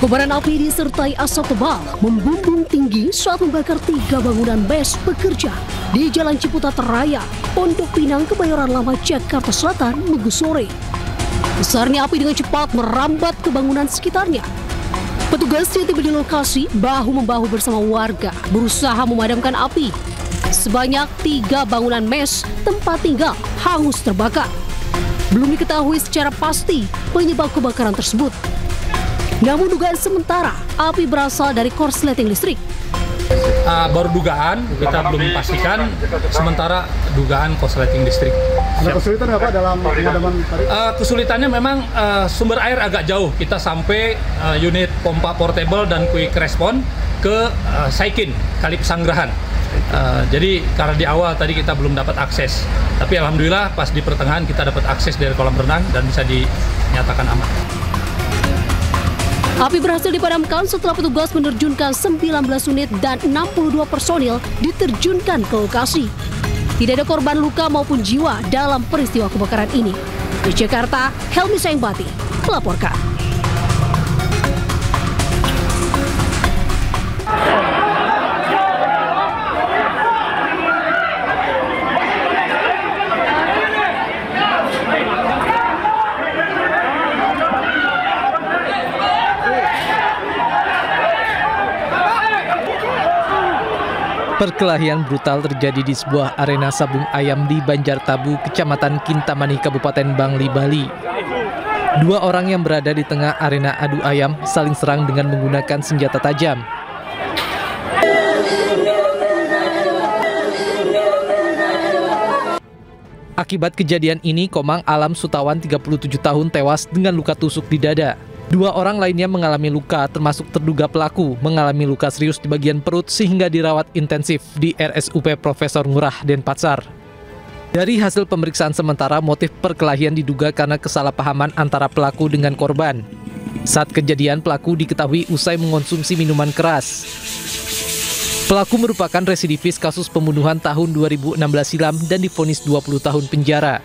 Kobaran api disertai asap tebal membumbung tinggi saat membakar 3 bangunan mes pekerja di Jalan Ciputat Raya, Pondok Pinang, Kebayoran Lama, Jakarta Selatan, Minggu sore. Besarnya api dengan cepat merambat ke bangunan sekitarnya. Petugas yang tiba di lokasi bahu-membahu bersama warga berusaha memadamkan api. Sebanyak 3 bangunan mes tempat tinggal hangus terbakar. Belum diketahui secara pasti penyebab kebakaran tersebut. Namun dugaan sementara api berasal dari korsleting listrik. Baru dugaan, kita belum pastikan. Sementara dugaan korsleting listrik. Ada kesulitan apa dalam pemadaman tadi? Kesulitannya memang sumber air agak jauh. Kita sampai unit pompa portable dan quick response ke Saikin, Kali Pesanggerahan. Jadi karena di awal tadi kita belum dapat akses. Tapi alhamdulillah pas di pertengahan kita dapat akses dari kolam renang dan bisa dinyatakan aman. Api berhasil dipadamkan setelah petugas menerjunkan 19 unit dan 62 personil diterjunkan ke lokasi. Tidak ada korban luka maupun jiwa dalam peristiwa kebakaran ini. Di Jakarta, Helmi Saingbati melaporkan. Perkelahian brutal terjadi di sebuah arena sabung ayam di Banjartabu, Kecamatan Kintamani, Kabupaten Bangli, Bali. 2 orang yang berada di tengah arena adu ayam saling serang dengan menggunakan senjata tajam. Akibat kejadian ini, Komang Alam Sutawan, 37 tahun, tewas dengan luka tusuk di dada. 2 orang lainnya mengalami luka, termasuk terduga pelaku mengalami luka serius di bagian perut sehingga dirawat intensif di RSUP Profesor Ngurah, Denpasar. Dari hasil pemeriksaan sementara, motif perkelahian diduga karena kesalahpahaman antara pelaku dengan korban. Saat kejadian, pelaku diketahui usai mengonsumsi minuman keras. Pelaku merupakan residivis kasus pembunuhan tahun 2016 silam dan divonis 20 tahun penjara.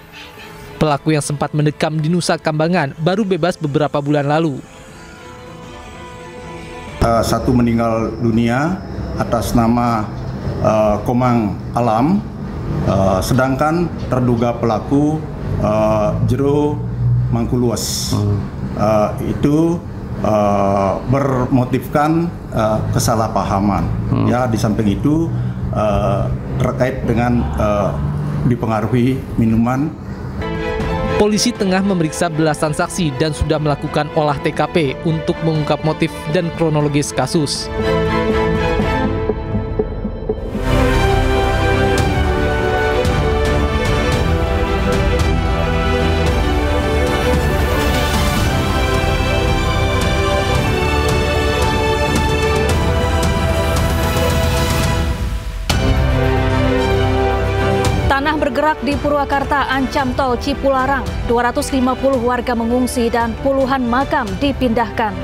Pelaku yang sempat mendekam di Nusa Kambangan baru bebas beberapa bulan lalu. 1 meninggal dunia atas nama Komang Alam, sedangkan terduga pelaku Jero Mangkuluas. Itu bermotifkan kesalahpahaman. Ya, di samping itu terkait dengan dipengaruhi minuman. Polisi tengah memeriksa belasan saksi dan sudah melakukan olah TKP untuk mengungkap motif dan kronologis kasus. Tanah bergerak di Purwakarta ancam tol Cipularang. 250 warga mengungsi dan puluhan makam dipindahkan.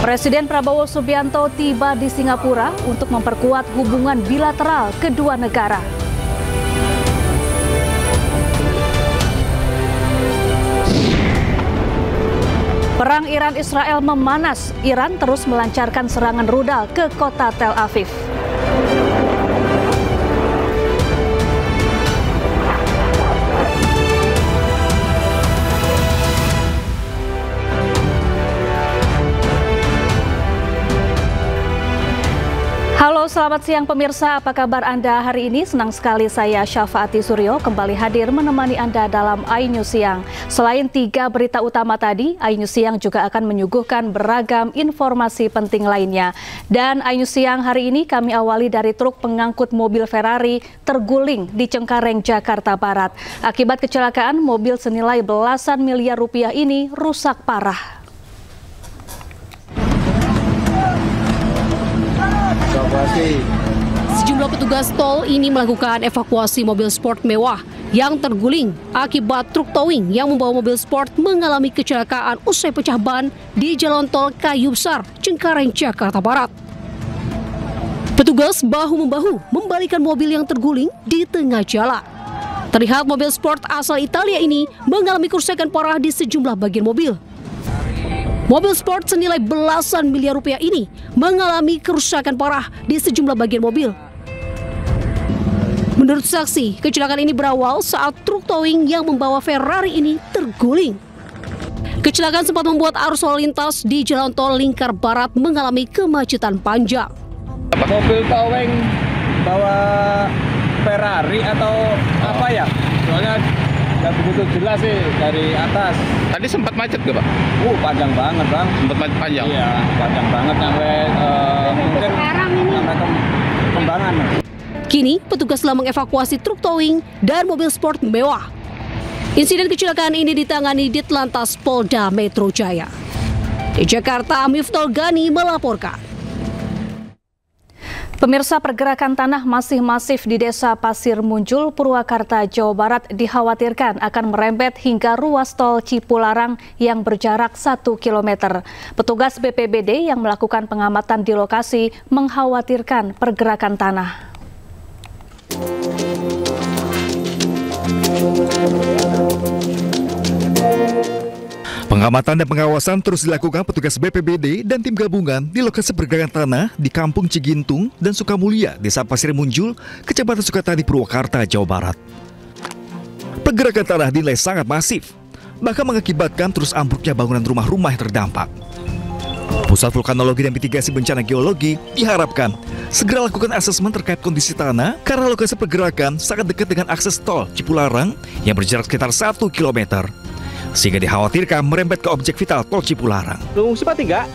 Presiden Prabowo Subianto tiba di Singapura untuk memperkuat hubungan bilateral kedua negara. Perang Iran-Israel memanas. Iran terus melancarkan serangan rudal ke kota Tel Aviv. Halo, selamat siang pemirsa. Apa kabar Anda hari ini? Senang sekali saya Syafaati Suryo kembali hadir menemani Anda dalam iNews Siang. Selain 3 berita utama tadi, iNews Siang juga akan menyuguhkan beragam informasi penting lainnya. Dan iNews Siang hari ini kami awali dari truk pengangkut mobil Ferrari terguling di Cengkareng, Jakarta Barat. Akibat kecelakaan, mobil senilai belasan miliar rupiah ini rusak parah. Sejumlah petugas tol ini melakukan evakuasi mobil sport mewah yang terguling akibat truk towing yang membawa mobil sport mengalami kecelakaan usai pecah ban di Jalan Tol Kayu Besar, Cengkareng, Jakarta Barat. Petugas bahu-membahu membalikan mobil yang terguling di tengah jalan. Terlihat mobil sport asal Italia ini mengalami kerusakan parah di sejumlah bagian mobil. Mobil sport senilai belasan miliar rupiah ini mengalami kerusakan parah di sejumlah bagian mobil. Menurut saksi, kecelakaan ini berawal saat truk towing yang membawa Ferrari ini terguling. Kecelakaan sempat membuat arus lalu lintas di Jalan Tol Lingkar Barat mengalami kemacetan panjang. Mobil towing bawa Ferrari atau apa ya? Soalnya nggak begitu jelas sih dari atas. Tadi sempat macet nggak, Pak? Panjang banget, Bang. Sempat macet panjang? Iya, panjang banget sampai mungkin sampai Kembangan. Kini, petugas telah mengevakuasi truk towing dan mobil sport mewah. Insiden kecelakaan ini ditangani Ditlantas Polda Metro Jaya. Di Jakarta, Miftol Gani melaporkan. Pemirsa, pergerakan tanah masih masif di Desa Pasir Munjul, Purwakarta, Jawa Barat dikhawatirkan akan merembet hingga ruas tol Cipularang yang berjarak 1 km. Petugas BPBD yang melakukan pengamatan di lokasi mengkhawatirkan pergerakan tanah. Pengamatan dan pengawasan terus dilakukan petugas BPBD dan tim gabungan di lokasi pergerakan tanah di Kampung Cigintung dan Sukamulya, Desa Pasir Munjul, Kecamatan Sukatani, Purwakarta, Jawa Barat. Pergerakan tanah dinilai sangat masif, bahkan mengakibatkan terus ambruknya bangunan rumah-rumah yang terdampak. Pusat Vulkanologi dan Mitigasi Bencana Geologi diharapkan segera lakukan asesmen terkait kondisi tanah karena lokasi pergerakan sangat dekat dengan akses tol Cipularang yang berjarak sekitar 1 km. Sehingga dikhawatirkan merembet ke objek vital tol Cipularang. Sempat enggak?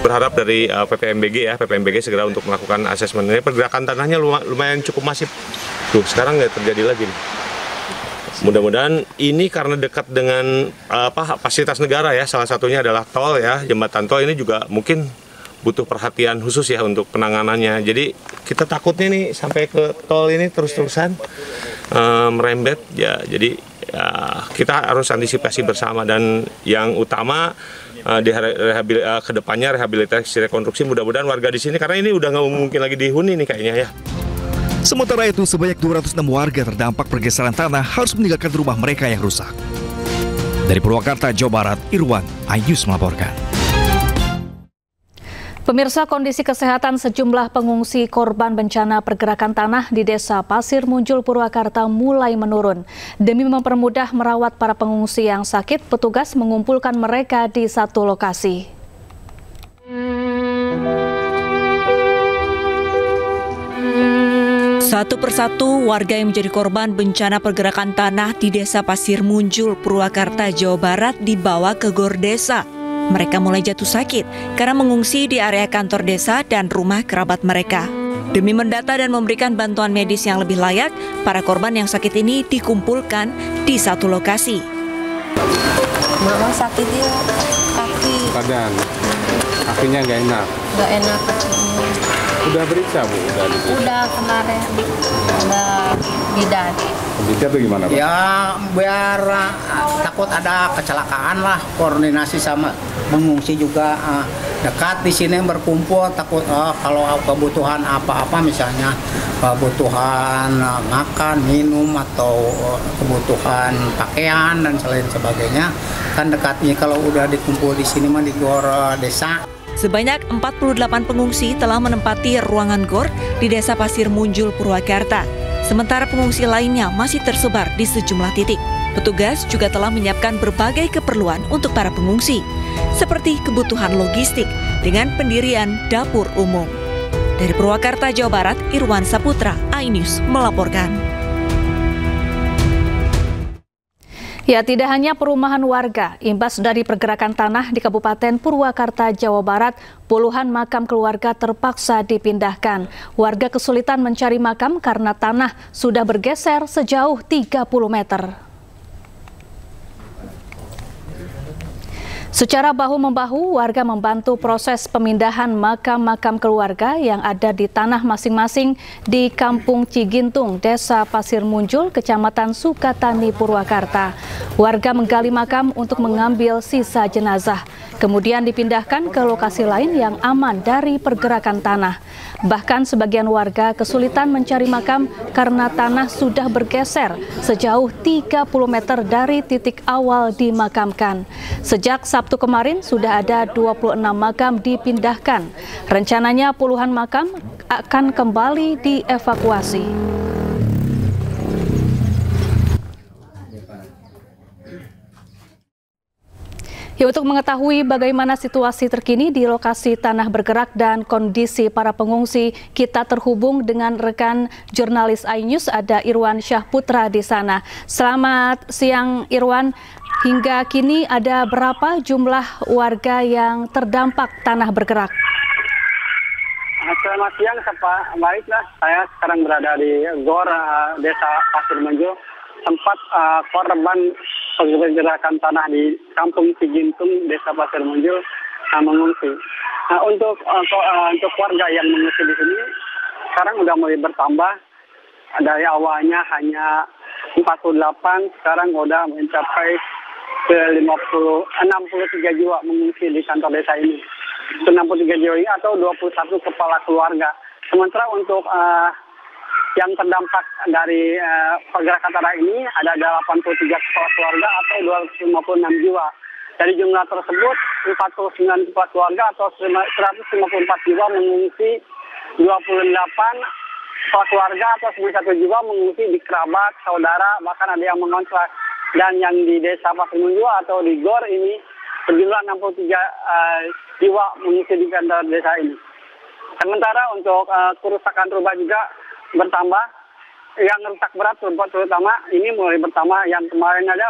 Berharap dari PPMBG segera untuk melakukan asesmen ini. Pergerakan tanahnya lumayan cukup masif. Tuh, sekarang nggak terjadi lagi. Mudah-mudahan ini karena dekat dengan fasilitas negara ya, salah satunya adalah tol ya, jembatan tol ini juga mungkin butuh perhatian khusus ya untuk penanganannya. Jadi kita takutnya nih sampai ke tol ini terus-terusan merembet ya. Jadi kita harus antisipasi bersama dan yang utama ke depannya rehabilitasi rekonstruksi, mudah-mudahan warga di sini karena ini udah nggak mungkin lagi dihuni nih kayaknya ya. Sementara itu, sebanyak 206 warga terdampak pergeseran tanah harus meninggalkan rumah mereka yang rusak. Dari Purwakarta, Jawa Barat, Irwan Ayus melaporkan. Pemirsa, kondisi kesehatan sejumlah pengungsi korban bencana pergerakan tanah di Desa Pasir Munjul, Purwakarta mulai menurun. Demi mempermudah merawat para pengungsi yang sakit, petugas mengumpulkan mereka di satu lokasi. Satu persatu warga yang menjadi korban bencana pergerakan tanah di Desa Pasir Munjul, Purwakarta, Jawa Barat dibawa ke Gor Desa. Mereka mulai jatuh sakit karena mengungsi di area kantor desa dan rumah kerabat mereka. Demi mendata dan memberikan bantuan medis yang lebih layak, para korban yang sakit ini dikumpulkan di satu lokasi. Mama sakit di kaki. Badan, kakinya nggak enak. Nggak enak kakinya. Udah periksa, Bu? Udah kemarin. Udah bidan. Bidan itu gimana, Pak? Ya, biar takut ada kecelakaan lah. Koordinasi sama mengungsi juga dekat di sini berkumpul. Takut kalau kebutuhan apa-apa misalnya kebutuhan makan, minum atau kebutuhan pakaian dan selain sebagainya kan dekatnya. Kalau udah dikumpul di sini mah di Gor Desa. Sebanyak 48 pengungsi telah menempati ruangan GOR di Desa Pasir Munjul, Purwakarta. Sementara pengungsi lainnya masih tersebar di sejumlah titik. Petugas juga telah menyiapkan berbagai keperluan untuk para pengungsi, seperti kebutuhan logistik dengan pendirian dapur umum. Dari Purwakarta, Jawa Barat, Irwan Saputra, iNews melaporkan. Ya, tidak hanya perumahan warga, imbas dari pergerakan tanah di Kabupaten Purwakarta, Jawa Barat, puluhan makam keluarga terpaksa dipindahkan. Warga kesulitan mencari makam karena tanah sudah bergeser sejauh 30 meter. Secara bahu-membahu, warga membantu proses pemindahan makam-makam keluarga yang ada di tanah masing-masing di Kampung Cigintung, Desa Pasir Munjul, Kecamatan Sukatani, Purwakarta. Warga menggali makam untuk mengambil sisa jenazah, kemudian dipindahkan ke lokasi lain yang aman dari pergerakan tanah. Bahkan sebagian warga kesulitan mencari makam karena tanah sudah bergeser sejauh 30 meter dari titik awal dimakamkan. Sejak Sabtu kemarin sudah ada 26 makam dipindahkan. Rencananya puluhan makam akan kembali dievakuasi. Ya, untuk mengetahui bagaimana situasi terkini di lokasi tanah bergerak dan kondisi para pengungsi, kita terhubung dengan rekan jurnalis iNews, ada Irwan Syahputra di sana. Selamat siang Irwan, hingga kini ada berapa jumlah warga yang terdampak tanah bergerak? Selamat siang, baiklah. Saya sekarang berada di Gor Desa Pasir Munjul, tempat korban pergerakan tanah di Kampung Cigintung, Desa Pasir Munjul mengungsi. Untuk warga yang mengungsi di sini sekarang sudah mulai bertambah. Dari awalnya hanya 48, sekarang sudah mencapai ke 63 jiwa mengungsi di kantor desa ini. 63 jiwa ini atau 21 kepala keluarga. Sementara untuk yang terdampak dari pergerakan tanah ini ada 83 kepala keluarga atau 256 jiwa. Dari jumlah tersebut, 49 kepala keluarga atau 154 jiwa mengungsi, 28 kepala keluarga atau 91 jiwa mengungsi di kerabat, saudara, bahkan ada yang mengontrak. Dan yang di Desa Pasir Munjul atau di Gor ini berjumlah 63 jiwa mengungsi di kantor desa ini. Sementara untuk kerusakan rumah juga bertambah, yang rusak berat terutama ini mulai bertambah. Yang kemarin ada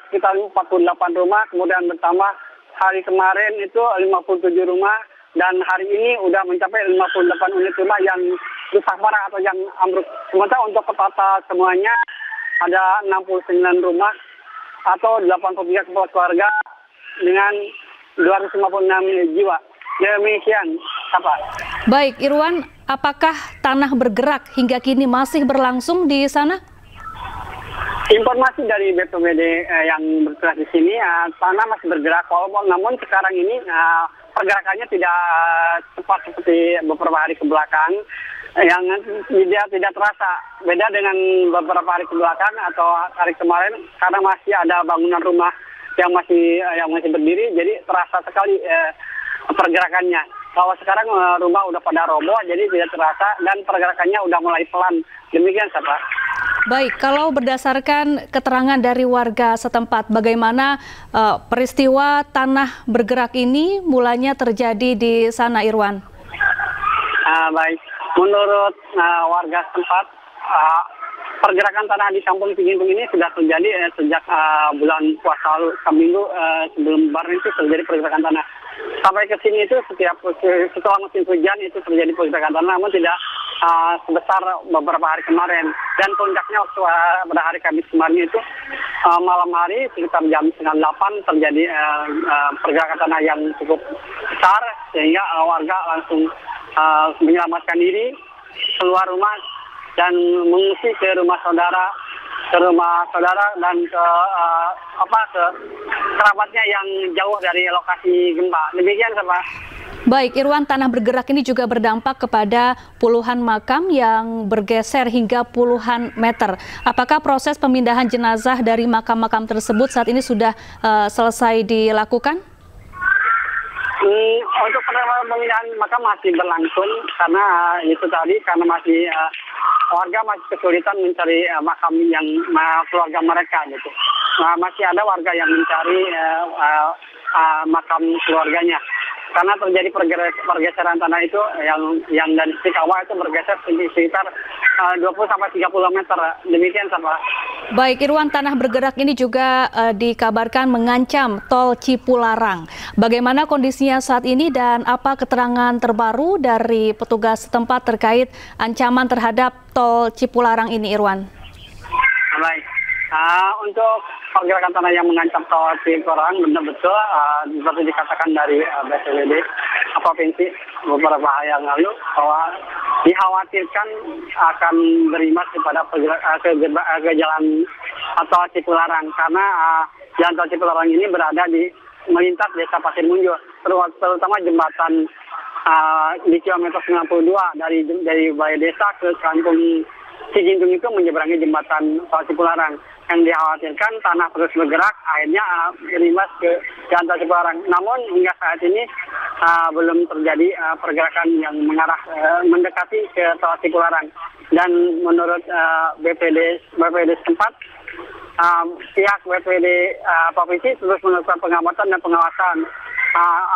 sekitar 48 rumah, kemudian bertambah hari kemarin itu 57 rumah, dan hari ini udah mencapai 58 unit rumah yang rusak parah atau yang ambruk. Sementara untuk total semuanya ada 69 rumah atau 83 kepala keluarga dengan 256 jiwa. Demikian, Pak. Baik, Irwan, apakah tanah bergerak hingga kini masih berlangsung di sana? Informasi dari BPBD yang bergerak di sini, tanah masih bergerak, namun sekarang ini pergerakannya tidak cepat seperti beberapa hari ke belakang, yang tidak terasa. Beda dengan beberapa hari ke belakang atau hari kemarin, karena masih ada bangunan rumah yang masih berdiri, jadi terasa sekali pergerakannya. Kalau sekarang rumah udah pada roboh, jadi tidak terasa dan pergerakannya udah mulai pelan. Demikian, Pak. Baik, kalau berdasarkan keterangan dari warga setempat, bagaimana peristiwa tanah bergerak ini mulanya terjadi di sana, Irwan? Baik, menurut warga setempat, pergerakan tanah di Kampung Cigintung ini sudah terjadi sejak bulan puasa lalu, seminggu sebelum Lebaran itu terjadi pergerakan tanah. Sampai ke sini itu setelah musim hujan itu terjadi pergerakan tanah, namun tidak sebesar beberapa hari kemarin. Dan puncaknya waktu pada hari Kamis kemarin itu malam hari sekitar jam 9:30 terjadi pergerakan tanah yang cukup besar, sehingga warga langsung menyelamatkan diri keluar rumah dan mengungsi ke rumah saudara dan ke kerabatnya yang jauh dari lokasi gempa. Demikian, Pak. Baik, Irwan, tanah bergerak ini juga berdampak kepada puluhan makam yang bergeser hingga puluhan meter. Apakah proses pemindahan jenazah dari makam-makam tersebut saat ini sudah selesai dilakukan? Untuk pemindahan makam masih berlangsung karena itu tadi, karena masih warga masih kesulitan mencari makam yang keluarga mereka gitu. Masih ada warga yang mencari makam keluarganya. Karena terjadi pergeseran tanah itu yang dari titik awal itu bergeser sekitar 20-30 meter. Demikian, Pak. Baik, Irwan, tanah bergerak ini juga dikabarkan mengancam tol Cipularang. Bagaimana kondisinya saat ini dan apa keterangan terbaru dari petugas setempat terkait ancaman terhadap tol Cipularang ini, Irwan? Baik. Untuk pergerakan tanah yang mengancam tol Cipularang, benar-betul seperti dikatakan dari BPBD Provinsi beberapa hari yang lalu, bahwa dikhawatirkan akan berimbas kepada ke jalan tol Cipularang, karena jalan tol Cipularang ini berada di melintas Desa Pasir Munjul, terutama jembatan di kilometer 92 dari balai desa ke kampung Cigintung itu menyeberangi jembatan Tol Cipularang. Yang dikhawatirkan tanah terus bergerak, akhirnya berimbas ke Jalan Tol Cipularang. Namun hingga saat ini belum terjadi pergerakan yang mengarah mendekati ke Tol Cipularang. Dan menurut BPD setempat, pihak BPD provinsi terus melakukan pengamatan dan pengawasan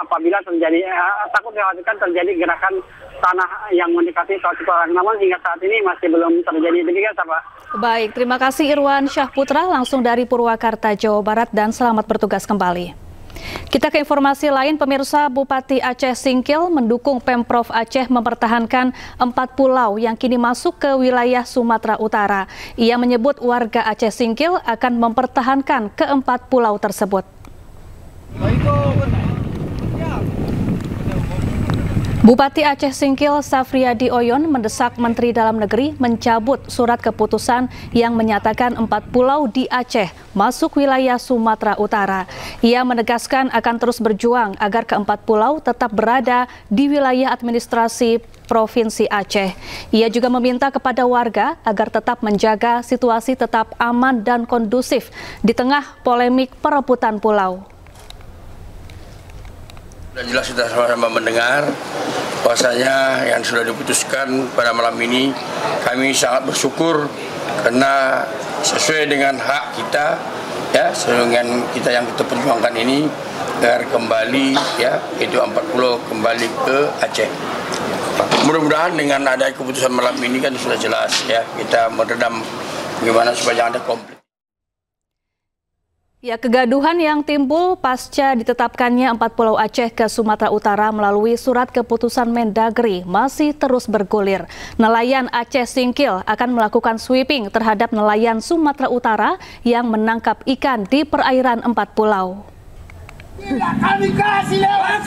apabila terjadi takut dikhawatirkan terjadi gerakan tanah yang mendekati Tol Cipularang. Namun hingga saat ini masih belum terjadi. Demikian, Pak. Baik, terima kasih Irwan Syahputra langsung dari Purwakarta, Jawa Barat, dan selamat bertugas kembali. Kita ke informasi lain, pemirsa. Bupati Aceh Singkil mendukung Pemprov Aceh mempertahankan 4 pulau yang kini masuk ke wilayah Sumatera Utara. Ia menyebut warga Aceh Singkil akan mempertahankan ke-4 pulau tersebut. Bupati Aceh Singkil Safriyadi Oyon mendesak Menteri Dalam Negeri mencabut surat keputusan yang menyatakan 4 pulau di Aceh masuk wilayah Sumatera Utara. Ia menegaskan akan terus berjuang agar ke-4 pulau tetap berada di wilayah administrasi Provinsi Aceh. Ia juga meminta kepada warga agar tetap menjaga situasi tetap aman dan kondusif di tengah polemik perebutan pulau. Dan jelas kita sama-sama mendengar bahwasanya yang sudah diputuskan pada malam ini, kami sangat bersyukur karena sesuai dengan hak kita, ya, sesuai dengan kita yang kita perjuangkan ini agar kembali, ya, itu 4 pulau kembali ke Aceh. Mudah-mudahan dengan ada keputusan malam ini kan sudah jelas, ya, kita meredam bagaimana supaya ada konflik. Ya, kegaduhan yang timbul pasca ditetapkannya 4 pulau Aceh ke Sumatera Utara melalui surat keputusan Mendagri masih terus bergulir. Nelayan Aceh Singkil akan melakukan sweeping terhadap nelayan Sumatera Utara yang menangkap ikan di perairan 4 pulau. Kami kasih lewat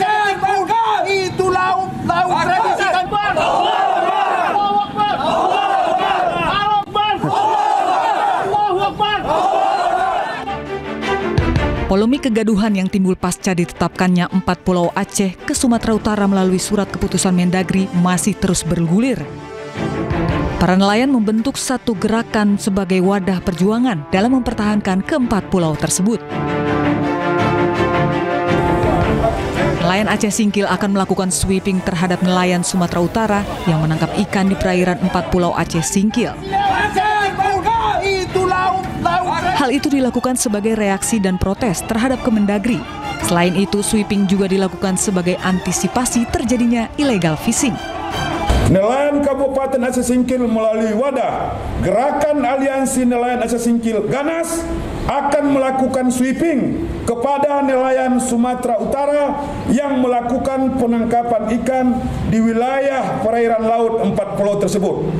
itu laut tradisi tanpa. Polemik kegaduhan yang timbul pasca ditetapkannya 4 pulau Aceh ke Sumatera Utara melalui surat keputusan Mendagri masih terus bergulir. Para nelayan membentuk satu gerakan sebagai wadah perjuangan dalam mempertahankan ke-4 pulau tersebut. Nelayan Aceh Singkil akan melakukan sweeping terhadap nelayan Sumatera Utara yang menangkap ikan di perairan 4 pulau Aceh Singkil. Hal itu dilakukan sebagai reaksi dan protes terhadap Kemendagri. Selain itu, sweeping juga dilakukan sebagai antisipasi terjadinya illegal fishing. Nelayan Kabupaten Aceh Singkil melalui wadah Gerakan Aliansi Nelayan Aceh Singkil Ganas akan melakukan sweeping kepada nelayan Sumatera Utara yang melakukan penangkapan ikan di wilayah perairan laut 4 pulau tersebut.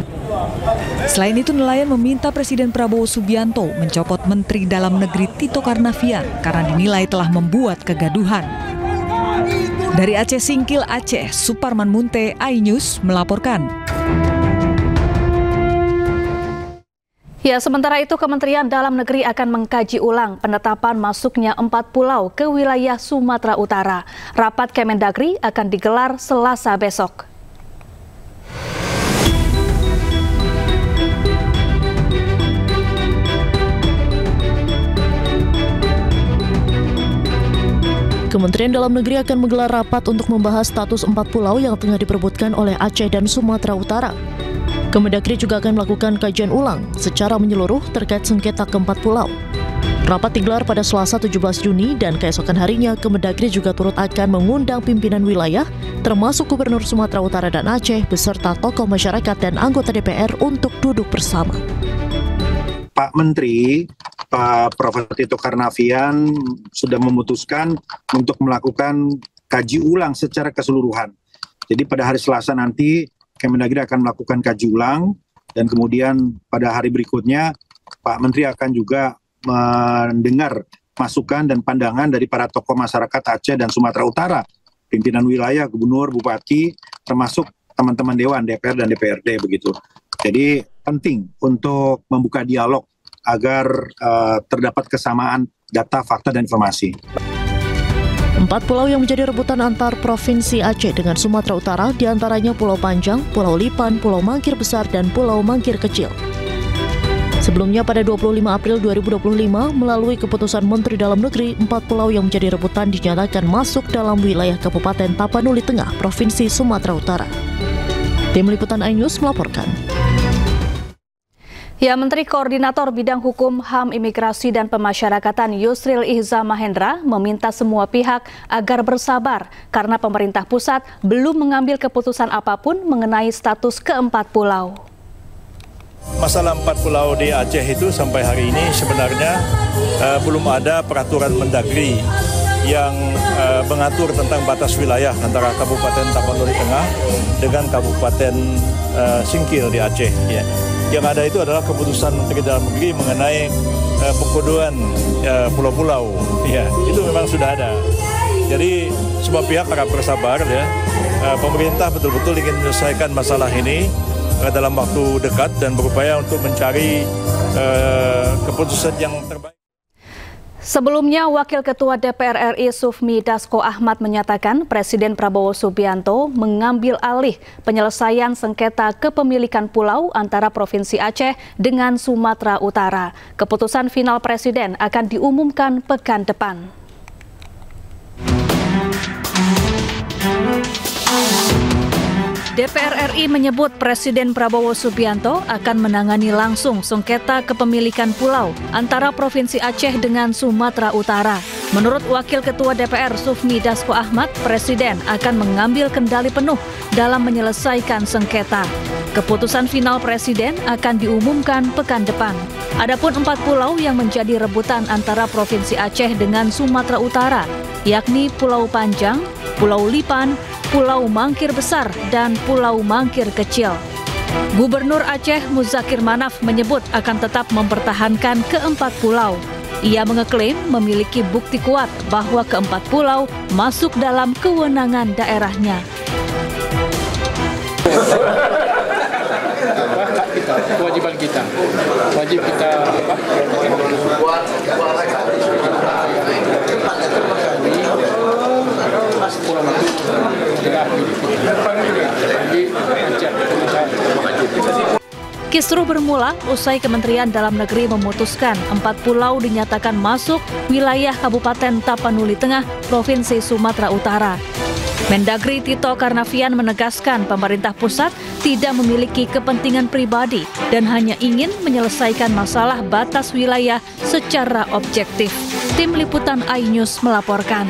Selain itu, nelayan meminta Presiden Prabowo Subianto mencopot Menteri Dalam Negeri Tito Karnavian karena dinilai telah membuat kegaduhan. Dari Aceh Singkil, Aceh, Suparman Munte, iNews melaporkan. Ya, sementara itu Kementerian Dalam Negeri akan mengkaji ulang penetapan masuknya 4 pulau ke wilayah Sumatera Utara. Rapat Kemendagri akan digelar Selasa besok. Kementerian Dalam Negeri akan menggelar rapat untuk membahas status 4 pulau yang tengah diperebutkan oleh Aceh dan Sumatera Utara. Kemendagri juga akan melakukan kajian ulang secara menyeluruh terkait sengketa ke-4 pulau. Rapat digelar pada Selasa 17 Juni dan keesokan harinya Kemendagri juga turut akan mengundang pimpinan wilayah termasuk Gubernur Sumatera Utara dan Aceh beserta tokoh masyarakat dan anggota DPR untuk duduk bersama. Pak Menteri, Pak Prof. Tito Karnavian sudah memutuskan untuk melakukan kaji ulang secara keseluruhan. Jadi pada hari Selasa nanti Kemendagri akan melakukan kaji ulang dan kemudian pada hari berikutnya Pak Menteri akan juga mendengar masukan dan pandangan dari para tokoh masyarakat Aceh dan Sumatera Utara, pimpinan wilayah, gubernur, bupati, termasuk teman-teman Dewan, DPR dan DPRD begitu. Jadi penting untuk membuka dialog agar terdapat kesamaan data, fakta, dan informasi. 4 pulau yang menjadi rebutan antar Provinsi Aceh dengan Sumatera Utara diantaranya Pulau Panjang, Pulau Lipan, Pulau Mangkir Besar, dan Pulau Mangkir Kecil. Sebelumnya pada 25 April 2025, melalui keputusan Menteri Dalam Negeri, 4 pulau yang menjadi rebutan dinyatakan masuk dalam wilayah Kabupaten Tapanuli Tengah, Provinsi Sumatera Utara. Tim Liputan iNews melaporkan. Ya, Menteri Koordinator Bidang Hukum, HAM, Imigrasi, dan Pemasyarakatan Yusril Ihza Mahendra meminta semua pihak agar bersabar karena pemerintah pusat belum mengambil keputusan apapun mengenai status keempat pulau. Masalah 4 pulau di Aceh itu sampai hari ini sebenarnya belum ada peraturan Mendagri yang mengatur tentang batas wilayah antara Kabupaten Tapanuli Tengah dengan Kabupaten Singkil di Aceh. Ya. Yang ada itu adalah keputusan Menteri Dalam Negeri mengenai pengkodoan pulau-pulau. Ya, itu memang sudah ada. Jadi semua pihak harap bersabar ya. Pemerintah betul-betul ingin menyelesaikan masalah ini dalam waktu dekat dan berupaya untuk mencari keputusan yang terbaik. Sebelumnya, Wakil Ketua DPR RI Sufmi Dasko Ahmad menyatakan Presiden Prabowo Subianto mengambil alih penyelesaian sengketa kepemilikan pulau antara Provinsi Aceh dengan Sumatera Utara. Keputusan final Presiden akan diumumkan pekan depan. DPR RI menyebut Presiden Prabowo Subianto akan menangani langsung sengketa kepemilikan pulau antara Provinsi Aceh dengan Sumatera Utara. Menurut Wakil Ketua DPR Sufmi Dasko Ahmad, Presiden akan mengambil kendali penuh dalam menyelesaikan sengketa. Keputusan final Presiden akan diumumkan pekan depan. Adapun 4 pulau yang menjadi rebutan antara Provinsi Aceh dengan Sumatera Utara, yakni Pulau Panjang, Pulau Lipan, Pulau Mangkir Besar, dan Pulau Mangkir Kecil. Gubernur Aceh Muzakir Manaf menyebut akan tetap mempertahankan keempat pulau. Ia mengeklaim memiliki bukti kuat bahwa keempat pulau masuk dalam kewenangan daerahnya. Kewajiban kita, wajib kita Kisruh bermula usai Kementerian Dalam Negeri memutuskan 4 pulau dinyatakan masuk wilayah Kabupaten Tapanuli Tengah, Provinsi Sumatera Utara. Mendagri Tito Karnavian menegaskan pemerintah pusat tidak memiliki kepentingan pribadi dan hanya ingin menyelesaikan masalah batas wilayah secara objektif. Tim Liputan iNews melaporkan.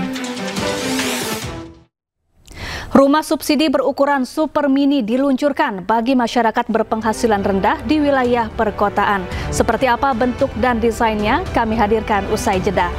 Rumah subsidi berukuran super mini diluncurkan bagi masyarakat berpenghasilan rendah di wilayah perkotaan. Seperti apa bentuk dan desainnya, kami hadirkan usai jeda.